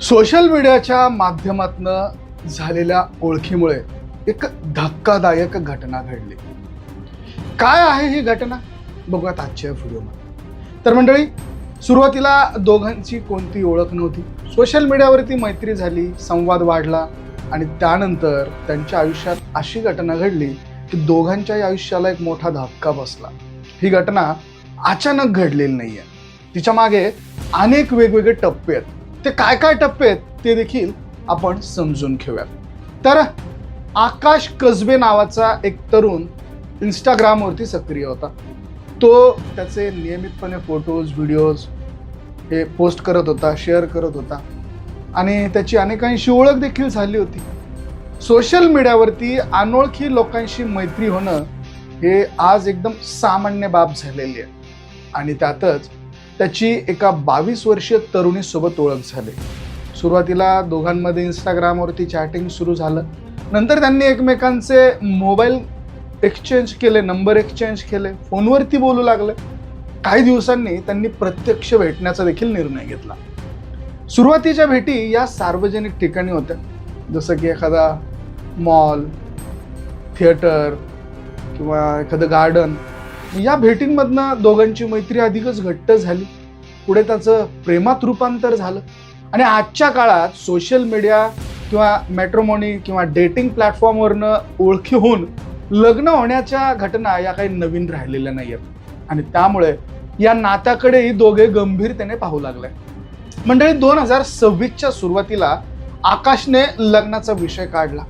Social मीडियाच्या माध्यमातून झालेल्या ओळखीमुळे एक धक्कादायक घटना घडली. काय आहे ही घटना बघूयात आजच्या व्हिडिओमध्ये. तर मंडळी, सुरुवातीला दोघांची कोणती ओळख नव्हती. सोशल मीडियावरती मैत्री झाली, संवाद वाढला आणि त्यानंतर त्यांच्या आयुष्यात अशी घटना घडली की दोघांच्याही आयुष्याला एक मोठा धक्का बसला. ही घटना अचानक घडलेली नाहीये, तिच्या मागे अनेक वेगवेगळे टप्पे आहेत. ते काय काय टप्पे आहेत ते देखील आपण समजून घेऊयात. तर आकाश कसबे नावाचा एक तरुण इंस्टाग्रामवरती सक्रिय होता. तो त्याचे नियमितपणे फोटोज व्हिडिओज हे पोस्ट करत होता, शेअर करत होता आणि त्याची अनेकांशी ओळख देखील झाली होती. सोशल मीडियावरती अनोळखी लोकांशी मैत्री होणं हे आज एकदम सामान्य बाब झालेली आहे आणि त्यातच त्याची एका 22 वर्षीय तरुणीसोबत ओळख झाली. सुरुवातीला दोघांमध्ये इंस्टाग्रामवरती चॅटिंग सुरू झालं. नंतर त्यांनी एकमेकांचे मोबाईल एक्सचेंज केले, नंबर एक्सचेंज केले, फोनवरती बोलू लागले. काही दिवसांनी त्यांनी प्रत्यक्ष भेटण्याचा देखील निर्णय घेतला. सुरुवातीच्या भेटी या सार्वजनिक ठिकाणी होत्या, जसं की एखादा मॉल, थिएटर किंवा एखादं गार्डन. या भेटींमधनं दोघांची मैत्री अधिकच घट्ट झाली. पुढे त्याचं प्रेमात रूपांतर झालं आणि आजच्या काळात सोशल मीडिया किंवा मॅट्रिमोनी किंवा डेटिंग प्लॅटफॉर्मवरनं ओळखी होऊन लग्न होण्याच्या घटना या काही नवीन राहिलेल्या नाही आहेत आणि त्यामुळे या नात्याकडेही दोघे गंभीरतेने पाहू लागले. मंडळी, 2026च्या सुरुवातीला आकाशने लग्नाचा विषय काढला.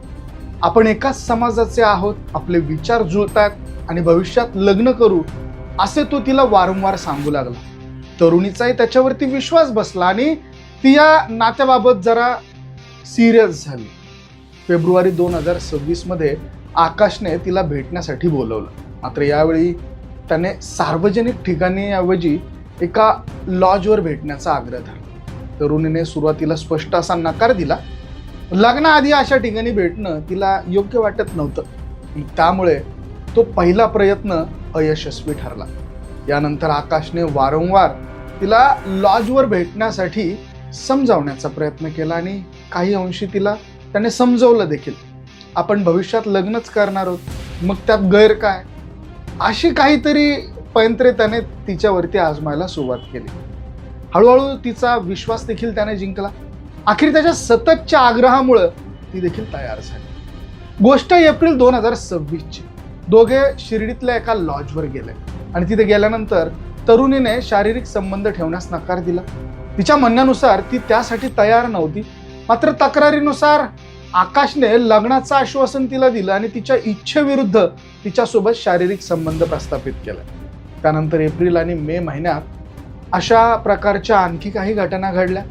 आपण एकाच समाजाचे आहोत, आपले विचार जुळतात आणि भविष्यात लग्न करू असे तो तिला वारंवार सांगू लागला. तरुणीचाही त्याच्यावरती विश्वास बसला आणि ती या नात्याबाबत जरा सिरियस झाली. फेब्रुवारी 2026 मध्ये आकाशने तिला भेटण्यासाठी बोलवलं. मात्र यावेळी त्याने सार्वजनिक ठिकाणी ऐवजी एका लॉजवर भेटण्याचा आग्रह धरला. तरुणीने सुरुवातीला स्पष्ट असा नकार दिला. लग्नाआधी अशा ठिकाणी भेटणं तिला योग्य वाटत नव्हतं. त्यामुळे तो पहिला प्रयत्न अयशस्वी ठरला. यानंतर आकाशने वारंवार तिला लॉजवर भेटण्यासाठी समजावण्याचा प्रयत्न केला आणि काही अंशी तिला त्याने समजवलं देखील. आपण भविष्यात लग्नच करणार आहोत, मग त्यात गैर काय, अशी काहीतरी पैंतरे त्याने तिच्यावरती आजमायला सुरुवात केली. हळूहळू तिचा विश्वास देखील त्याने जिंकला. अखेर त्याच्या सततच्या आग्रहामुळं ती देखील तयार झाली. गोष्ट एप्रिल 2026ची. दोघे शिर्डीतल्या एका लॉजवर गेले आणि तिथे गेल्यानंतर तरुणीने शारीरिक संबंध ठेवण्यास नकार दिला. तिच्या म्हणण्यानुसार ती त्यासाठी तयार नव्हती. मात्र तक्रारीनुसार आकाशने लग्नाचं आश्वासन तिला दिलं आणि तिच्या इच्छेविरुद्ध तिच्यासोबत शारीरिक संबंध प्रस्थापित केला. त्यानंतर एप्रिल आणि मे महिन्यात अशा प्रकारच्या आणखी काही घटना घडल्या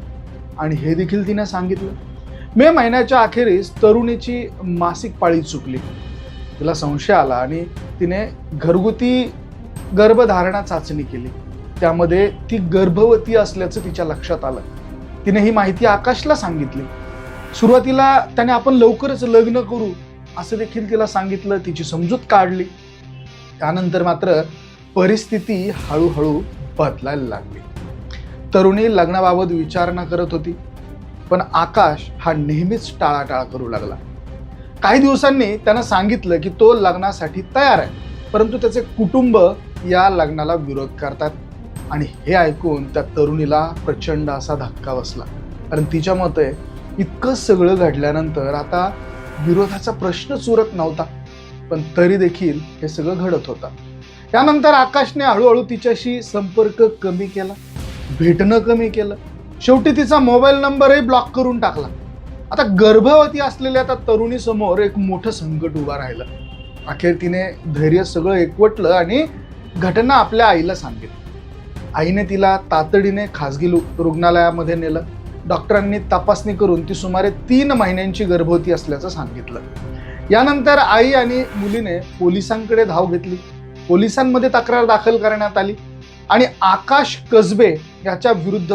आणि हे देखील तिने सांगितलं. मे महिन्याच्या अखेरीस तरुणीची मासिक पाळी चुकली. तिला संशय आला आणि तिने घरगुती गर्भधारणा चाचणी केली. त्यामध्ये ती गर्भवती असल्याचं तिच्या लक्षात आलं. तिने ही माहिती आकाशला सांगितली. सुरुवातीला त्याने आपण लवकरच लग्न करू असं देखील तिला सांगितलं, तिची समजूत काढली. त्यानंतर मात्र परिस्थिती हळूहळू बदलायला लागली. तरुणी लग्नाबाबत विचार न करत होती, पण आकाश हा नेहमीच टाळाटाळ करू लागला. काही दिवसांनी त्यानं सांगितलं की तो लग्नासाठी तयार आहे, परंतु त्याचे कुटुंब या लग्नाला विरोध करतात. आणि हे ऐकून त्या तरुणीला प्रचंड असा धक्का बसला. कारण तिच्या मते इतकं सगळं घडल्यानंतर आता विरोधाचा प्रश्नच उरत नव्हता, पण तरी देखील हे सगळं घडत होतं. त्यानंतर आकाशने हळूहळू तिच्याशी संपर्क कमी केला, भेटणं कमी केलं. शेवटी तिचा मोबाईल नंबरही ब्लॉक करून टाकला. आता गर्भवती असलेल्या त्या तरुणीसमोर एक मोठं संकट उभं राहिलं. अखेर तिने धैर्य सगळं एकवटलं आणि घटना आपल्या आईला सांगितली. आईने तिला तातडीने खासगी रुग्णालयामध्ये नेलं. डॉक्टरांनी तपासणी करून ती सुमारे 3 महिन्यांची गर्भवती असल्याचं सांगितलं. यानंतर आई आणि मुलीने पोलिसांकडे धाव घेतली. पोलिसांमध्ये तक्रार दाखल करण्यात आली आणि आकाश कसबे याच्या विरुद्ध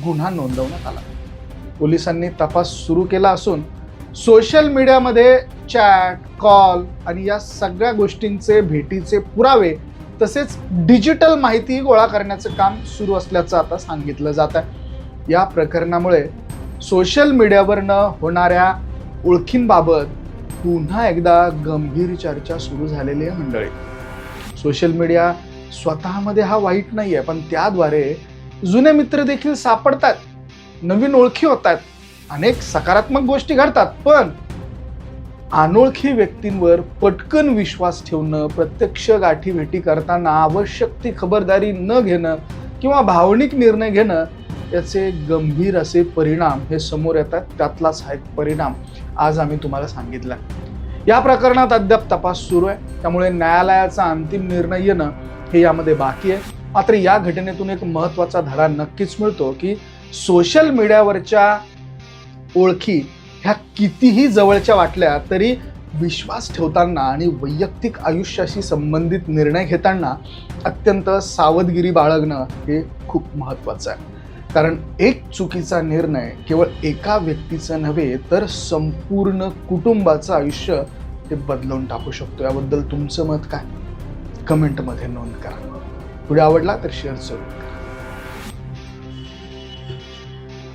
गुन्हा नोंदवण्यात आला. पोलिसांनी तपास सुरू केला असून सोशल मीडियामध्ये चॅट, कॉल आणि या सगळ्या गोष्टींचे भेटीचे पुरावे तसेच डिजिटल माहिती गोळा करण्याचं काम सुरू असल्याचं आता सांगितलं जात आहे. या प्रकरणामुळे सोशल मीडियावरनं होणाऱ्या ओळखींबाबत पुन्हा एकदा गंभीर चर्चा सुरू झालेली आहे मंडळी. सोशल मीडिया स्वतःमध्ये हा वाईट नाहीये, पण त्याद्वारे जुने मित्र देखील सापडतात, नवीन ओळखी होतात, अनेक सकारात्मक गोष्टी घडतात. पण अनोळखी व्यक्तींवर पटकन विश्वास ठेवणं, प्रत्यक्ष गाठीभेटी करताना आवश्यक ती खबरदारी न घेणं किंवा भावनिक निर्णय घेणं, याचे गंभीर असे परिणाम हे समोर येतात. त्यातलाच हा एक परिणाम आज आम्ही तुम्हाला सांगितला. या प्रकरणात अद्याप तपास सुरू आहे, त्यामुळे न्यायालयाचा अंतिम निर्णय येणं हे यामध्ये बाकी आहे. मात्र या घटनेतून एक महत्त्वाचा धडा नक्कीच मिळतो की सोशल मीडियावरच्या ओळखी ह्या कितीही जवळच्या वाटल्या तरी विश्वास ठेवताना आणि वैयक्तिक आयुष्याशी संबंधित निर्णय घेताना अत्यंत सावधगिरी बाळगणं हे खूप महत्त्वाचं आहे. कारण एक चुकीचा निर्णय केवळ एका व्यक्तीचं नव्हे तर संपूर्ण कुटुंबाचं आयुष्य ते बदलवून टाकू शकतो. याबद्दल तुमचं मत काय? कमेंटमध्ये नोंद करा. व्हिडिओ आवडला तर शेअर जरूर करा.